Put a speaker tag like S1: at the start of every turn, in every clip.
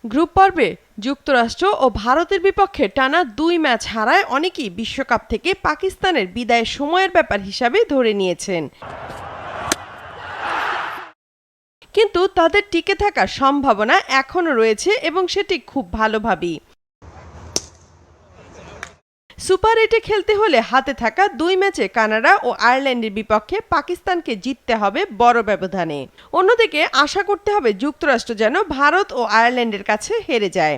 S1: Group পর্বে যুক্তরাষ্ট্র ও ভারতের বিপক্ষে টানা ২ ম্যাচ হারায় অনেকেই বিশ্বকাপ থেকে পাকিস্তানের বিদায়ের সময়ের ব্যাপার হিসাবে ধরে নিয়েছেন। কিন্তু তাদের টিকে থাকার সম্ভাবনা এখনও রয়েছে এবং সেটি খুব ভালোভাবেই। সুপার ৮-এ খেলতে হলে হাতে থাকা ২ ম্যাচে কানাডা ও আয়ারল্যান্ডের বিপক্ষে পাকিস্তানকে জিততে হবে বড় ব্যবধানে। অন্যদিকে আশা করতে হবে যুক্তরাষ্ট্র যেন ভারত ও আয়ারল্যান্ডের কাছে হেরে যায়।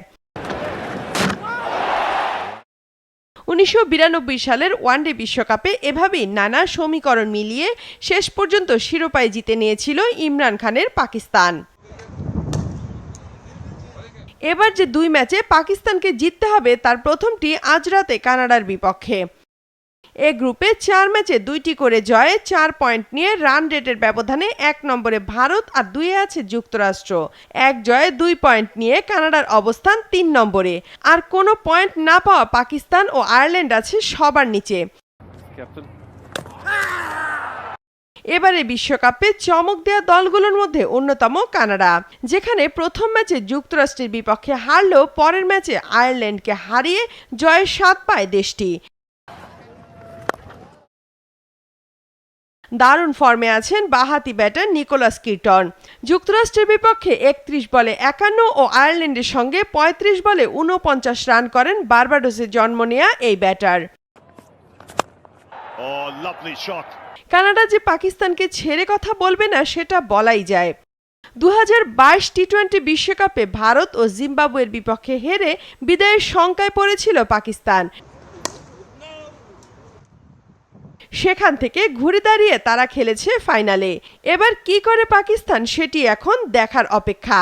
S1: ১৯৯২ সালের ওয়ানডে বিশ্বকাপে এভাবেই নানা সমীকরণ মিলিয়ে শেষ পর্যন্ত শিরোপায় জিতে নিয়েছিল ইমরান খানের পাকিস্তান। এবার যে ২ ম্যাচে পাকিস্তানকে জিততে হবে তার প্রথমটি আজ রাতে কানাডার বিপক্ষে। এ গ্রুপে ৪ ম্যাচে ২টি করে জয়ে ৪ পয়েন্ট নিয়ে রান রেটের ব্যবধানে ১ নম্বরে ভারত আর ২-এ আছে যুক্তরাষ্ট্র। ১ জয়ে ২ পয়েন্ট নিয়ে কানাডার অবস্থান ৩ নম্বরে। আর কোনো পয়েন্ট না পাওয়া পাকিস্তান ও আয়ারল্যান্ড আছে সবার নিচে। এবারে বিশ্বকাপে চমক দেওয়া দলগুলোর মধ্যে অন্যতম কানাডা, যেখানে প্রথম ম্যাচে যুক্তরাষ্ট্রের বিপক্ষে হারলেও পরের ম্যাচে আয়ারল্যান্ডকে হারিয়ে জয়ের স্বাদ পায় দেশটি। দারুণ ফর্মে আছেন বাঁহাতি ব্যাটার নিকোলাস কির্টন। যুক্তরাষ্ট্রের বিপক্ষে ৩১ বলে ৫১ ও আয়ারল্যান্ডের সঙ্গে ৩৫ বলে ৪৯ রান করেন বার্বাডোসে জন্ম নেয়া এই ব্যাটার। কানাডা যে পাকিস্তানকে ছেড়ে কথা বলবে না সেটা বলাই যায়। ২০২২ টি-২০ বিশ্বকাপে ভারত ও জিম্বাবুয়ের বিপক্ষে হেরে বিদায়ের শঙ্কায় পড়েছিল পাকিস্তান। সেখান থেকে ঘুরে দাঁড়িয়ে তারা খেলেছে ফাইনালে। এবার কি করে পাকিস্তান সেটি এখন দেখার অপেক্ষা।